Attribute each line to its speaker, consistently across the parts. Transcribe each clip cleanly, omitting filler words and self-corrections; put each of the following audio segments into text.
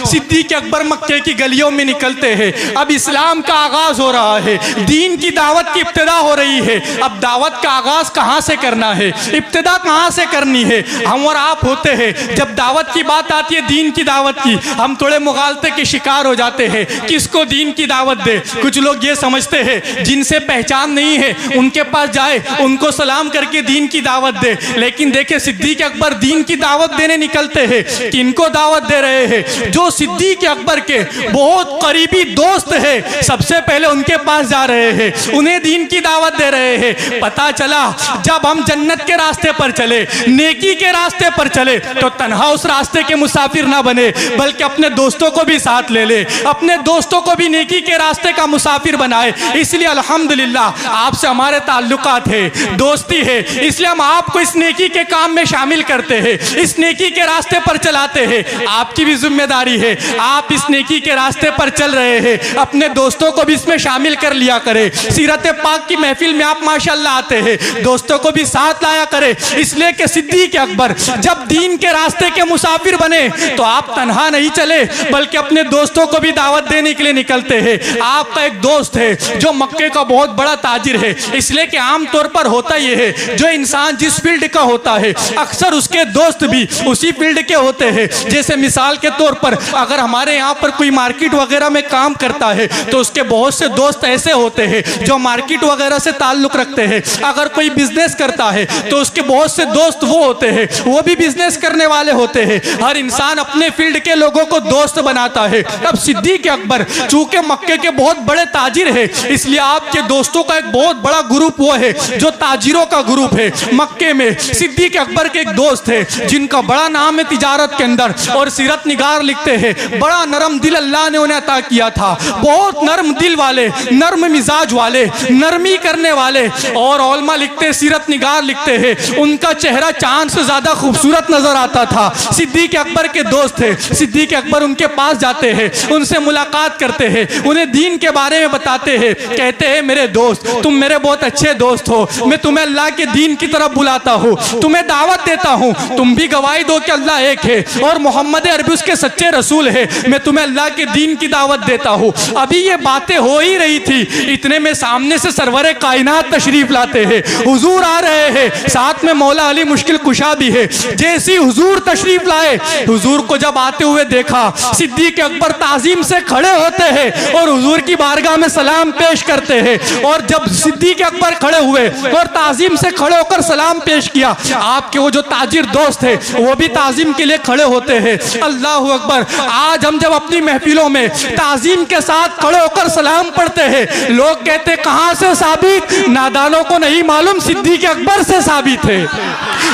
Speaker 1: सिद्दीक़ अकबर मक्के की गलियों में निकलते हैं। अब इस्लाम का आगाज हो रहा है, दीन की दावत की इब्तिदा हो रही है। अब दावत का आगाज कहाँ से करना है, इब्तिदा कहाँ से करनी है? हम और आप होते हैं, जब दावत की बात आती है, दीन की दावत की, हम थोड़े मुगालते के शिकार हो जाते हैं। किसको दीन की दावत दे? कुछ लोग ये समझते हैं जिनसे पहचान नहीं है उनके पास जाए, उनको सलाम करके दीन की दावत दे। लेकिन देखे सिद्दीक़ अकबर दीन की दावत देने निकलते हैं, किनको दावत दे रहे हैं? जो सिद्दीक़ अकबर के बहुत करीबी दोस्त है, सबसे पहले उनके पास जा रहे हैं, उन्हें दीन की दावत दे रहे हैं। पता चला जब हम जन्नत के रास्ते पर चले, नेकी के रास्ते पर चले, तो तन्हा उस रास्ते के मुसाफिर ना बने, बल्कि अपने दोस्तों को भी साथ ले ले, अपने दोस्तों को भी नेकी के रास्ते का मुसाफिर बनाए। इसलिए अल्हम्दुलिल्लाह आपसे हमारे ताल्लुकात है, दोस्ती है, इसलिए हम आपको इस नेकी के काम में शामिल करते हैं, इस नेकी के रास्ते पर चलाते हैं। आपकी भी जिम्मेदारी है, आप इस नेकी के रास्ते पर चल रहे हैं, अपने दोस्तों को भी इसमें शामिल कर लिया करें। सीरत पाक की महफिल में आप माशाल्लाह आते हैं, दोस्तों को भी साथ लाया करें। इसलिए कि सिद्दीक़ अकबर जब दीन के रास्ते के मुसाफिर बने तो आप तन्हा नहीं चले, बल्कि अपने दोस्तों को भी दावत देने के लिए निकलते हैं। आपका एक दोस्त है जो मक्के का बहुत बड़ा ताजिर है, इसलिए कि आमतौर पर होता यह है, जो इंसान जिस फील्ड का होता है अक्सर उसके दोस्त भी उसी फील्ड के होते हैं। जैसे मिसाल के तौर पर अगर हमारे यहाँ पर कोई मार्केट वगैरह में काम करता है तो उसके बहुत से दोस्त ऐसे होते हैं जो मार्केट वगैरह से ताल्लुक रखते हैं। अगर कोई बिजनेस करता है तो उसके बहुत से दोस्त वो होते हैं, वो भी बिजनेस करने वाले होते हैं। हर इंसान अपने फील्ड के लोगों को दोस्त बनाता है। अब सिद्दीक़ अकबर चूंकि मक्के के बहुत बड़े ताजिर है, इसलिए आपके दोस्तों का एक बहुत बड़ा ग्रुप वो है जो ताजिरों का ग्रुप है। मक्के में सिद्दीक़ अकबर के एक दोस्त है जिनका बड़ा नाम है तिजारत के अंदर, और सीरत निगार लिखते हैं बड़ा नरम दिल अल्लाह ने उन्हें अता किया था, बहुत नरम दिल वाले, नरम मिजाज वाले, नरमी करने वाले। और औलमा लिखते हैं, सीरत निगार लिखते हैं, उनका चेहरा चांद से ज्यादा खूबसूरत नजर आता था। सिद्दीक़ अकबर के दोस्त थे, सिद्दीक़ अकबर उनके पास जाते हैं, उनसे मुलाकात करते हैं, उन्हें दीन के बारे में बताते हैं, कहते हैं मेरे दोस्त तुम मेरे बहुत अच्छे दोस्त हो, मैं तुम्हें अल्लाह के दीन की तरफ बुलाता हूँ, तुम्हें दावत देता हूँ, तुम भी गवाही दो कि अल्लाह एक है और मोहम्मद अरबी उसके सच्चे रसूल है, मैं तुम्हें अल्लाह के दीन की दावत देता हूँ। अभी ये बातें हो ही रही थी, इतने में सामने से सरवरे कायनात तशरीफ लाते हैं, हुजूर आ रहे हैं, साथ में मौला अली मुश्किल कुशा भी है। जैसी हुजूर तशरीफ लाए, हुजूर को जब आते हुए देखा, सिद्दीक़ अकबर ताजीम से खड़े होते हैं और हुजूर की बारगाह में सलाम पेश करते हैं। और जब सिद्दीक़ अकबर खड़े हुए और ताजीम से खड़े होकर सलाम पेश किया, आपके वो जो ताजिर दोस्त है वो भी ताजीम के लिए खड़े होते हैं। अल्लाह अकबर। आज हम जब अपनी महफिलों में ताजीम के साथ खड़े होकर सलाम पढ़ते हैं, लोग कहते कहां से साबित? नादानों को नहीं मालूम, सिद्दीक़ अकबर से साबित है।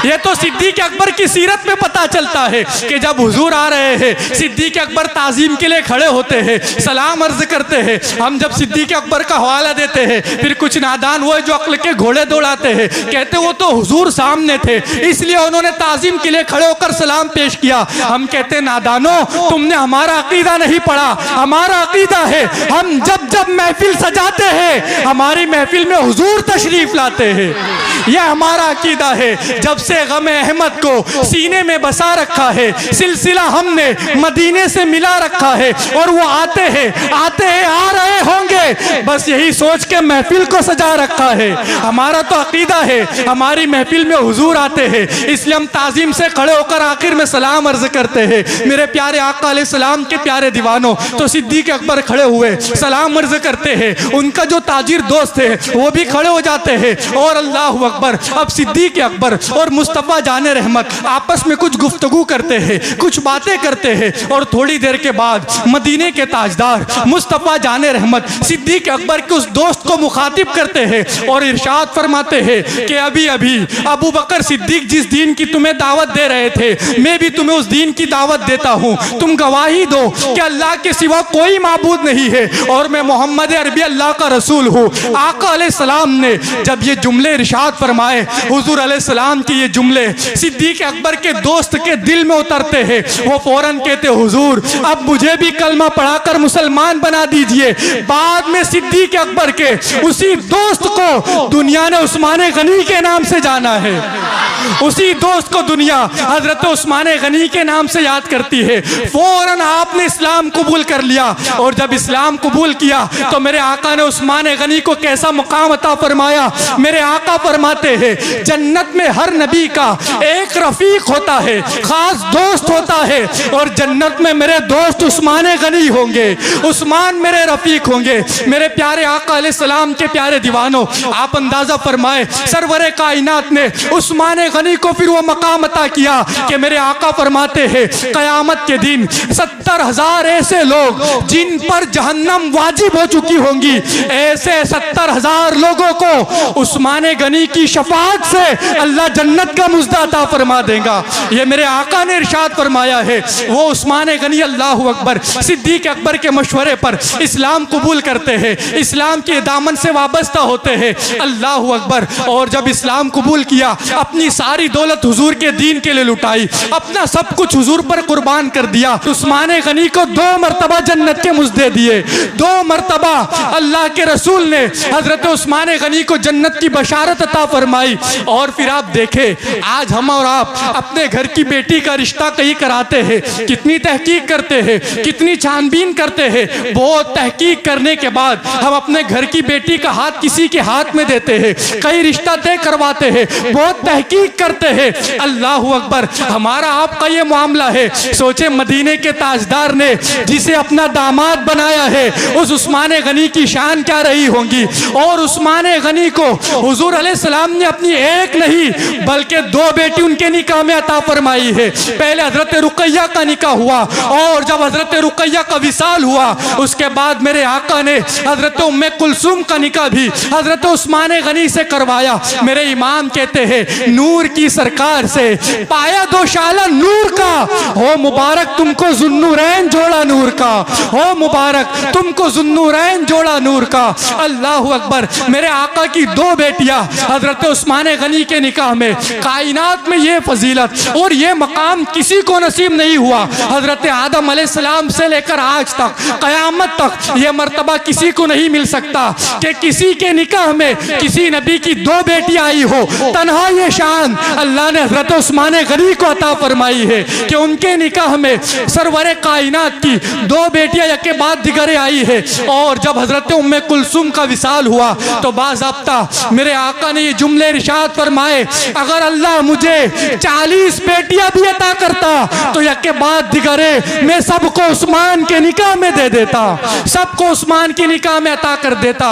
Speaker 1: ये तो सिद्दीक़ अकबर की सीरत में पता चलता है कि जब हुजूर आ रहे हैं, सिद्दीक़ अकबर ताजीम के लिए खड़े होते हैं, सलाम अर्ज करते हैं। हम जब सिद्दीक़ अकबर का हवाला देते हैं, फिर कुछ नादान वो जो अक्ल के घोड़े दौड़ाते हैं, कहते वो तो हुजूर सामने थे इसलिए उन्होंने ताजीम के लिए खड़े होकर सलाम पेश किया। हम कहते नादानो तुमने हमारा अकीदा नहीं पढ़ा, हमारा अकीदा है हम जब जब महफिल सजाते हैं हमारी महफिल में हुजूर तशरीफ लाते हैं, यह हमारा अकीदा है। जब से गम अहमद को सीने में बसा रखा है, सिलसिला हमने मदीने से मिला रखा है, और वो आते हैं आ रहे होंगे, बस यही सोच के महफिल को सजा रखा है। हमारा तो अकीदा है हमारी महफिल में हुजूर आते हैं, इसलिए हम ताजीम से खड़े होकर आखिर में सलाम अर्ज करते हैं। मेरे प्यारे आका अलैहिस्सलाम के प्यारे दीवानों, तो सिद्दीक़ अकबर खड़े हुए सलाम अर्ज करते हैं, उनका जो ताजिर दोस्त है वो भी खड़े हो जाते हैं, और अल्लाह अकबर। अब सिद्दीक़ अकबर और मुस्तफ़ा जाने रहमत आपस में कुछ गुफ्तगू करते हैं, कुछ बातें करते हैं, और थोड़ी देर के बाद मदीने के ताजदार मुस्तफ़ा जाने रहमत सिद्दीक़ अकबर के उस दोस्त को मुखातिब करते हैं और इरशाद फरमाते हैं कि अभी अभी अबू बकर सिद्दीक जिस दीन की तुम्हें दावत दे रहे थे, मैं भी तुम्हें उस दीन की दावत देता हूँ। तुम गवाही दो कि अल्लाह के सिवा कोई माबूद नहीं है और मैं मोहम्मद अरबी अल्लाह का रसूल हूँ। आका अलैहिस्सलाम ने जब ये जुमले इरशाद फरमाए, हुजूर अलैहिस्सलाम के ये जुमले सिद्दीक अकबर के दोस्त के दिल में उतरते हैं। वो फौरन कहते, हुजूर अब मुझे भी कलमा पढ़ाकर मुसलमान बना दीजिए। बाद में सिद्दीक अकबर के उसी दोस्त को दुनिया ने उस्मान गनी के नाम से जाना है। उसी दोस्त को दुनिया हजरत उस्मान गनी के नाम से याद करती है। फौरन आपने इस्लाम कबूल कर लिया, और जब इस्लाम कबूल किया तो मेरे आका ने उस्मान गनी को कैसा मुकाम अता फरमाया। मेरे आका फरमाते हैं, जन्नत में हर नबी का एक रफीक होता है, खास दोस्त होता है, और जन्नत में मेरे दोस्त उस्मान गनी होंगे, उस्मान मेरे रफीक होंगे। मेरे प्यारे आका अलैहिस्सलाम के प्यारे दीवानों, आप अंदाजा फरमाए, सरवरे कायनात ने उस्मान गनी को फिर वो मकाम अता किया कि मेरे आका फरमाते हैं, कयामत के दिन 70,000 ऐसे लोग जिन पर जहन्नम वाजिब हो चुकी होंगी, ऐसे 70,000 लोगों को उस्मान गनी की शफाअत से अल्लाह जन्नत का मुज़्दा अता फरमा देगा। ये मेरे आका ने इरशाद फरमाया है। वो उस्मान गनी अल्लाह अकबर सिद्दीक अकबर के मशवरे पर इस्लाम कबूल करते हैं, इस्लाम के दामन से वाबस्ता होते हैं। अल्लाह अकबर। और जब इस्लाम कबूल किया, अपनी सारी दौलत हुजूर के दीन के लिए लुटाई, अपना सब कुछ हुजूर पर कुर्बान कर दिया। उस्मान गनी को 2 मरतबा जन्नत के मुझदे दिए, 2 मरतबा अल्लाह के रसूल ने हजरत उस्मान गनी को जन्नत की बशारत अता फरमाई। और फिर आप देखें, आज हम और आप अपने घर की बेटी का रिश्ता कहीं कराते हैं, कितनी तहकीक करते हैं, कितनी छानबीन करते हैं। बहुत तहकीक करने के बाद हम अपने घर की बेटी का हाथ किसी के हाथ में देते हैं, कई रिश्ता तय करवाते हैं, बहुत तहकीक करते हैं। अल्लाह अकबर। हमारा आपका ये मामला है। सोचे मदीने के ताजदार ने जिसे अपना दामाद बनाया है, उस उस्मान गनी की शान क्या रही होंगी। और उस्मान गनी को हुजूर अलैहिस्सलाम ने अपनी एक नहीं बल्कि 2 बेटी उनके निकाह में अता फरमाई है। पहले हजरत रुकैया का निकाह हुआ, और जब हजरत रुकैया का विसाल हुआ, उसके बाद मेरे आका ने हजरत उम्मे कुलसूम का निकाह भी हजरत उस्मान गनी से करवाया। मेरे इमाम कहते हैं, नूर की सरकार से पाया दोशाला नूर का, हो मुबारक तुमको जुन्नूरैन जोड़ा नूर का, हो मुबारक तुमको जुन्नूरैन जोड़ा नूर का। अल्लाह अकबर। मेरे आका की 2 बेटियां हजरत उस्मान गनी के निकाह में, कायनात में ये फजीलत और ये मकाम किसी को नसीब नहीं हुआ। हजरत आदम अलैहिस्सलाम से लेकर आज तक कयामत तक ये मर्तबा किसी को नहीं मिल सकता कि किसी के निकाह में किसी नबी की 2 बेटियां आई हो। तन्हा ये शान अल्लाह ने हजरत उस्मान गनी को अता फरमाई है कि उनके निकाह में सरवरे कायनात की 2 बेटियां एक के बाद दिगरे आई है। और जब हजरत उम्मे कुलसूम का विसाल हुआ तो बाज़ाब्ता मेरे आका ने ये जुमले इरशाद फरमाए, अगर अल्लाह मुझे 40 बेटियां भी अता करता तो एक के बाद दिगरे मैं सबको उस्मान के निकाह में दे देता, सबको उस्मान के निकाह में अता कर देता।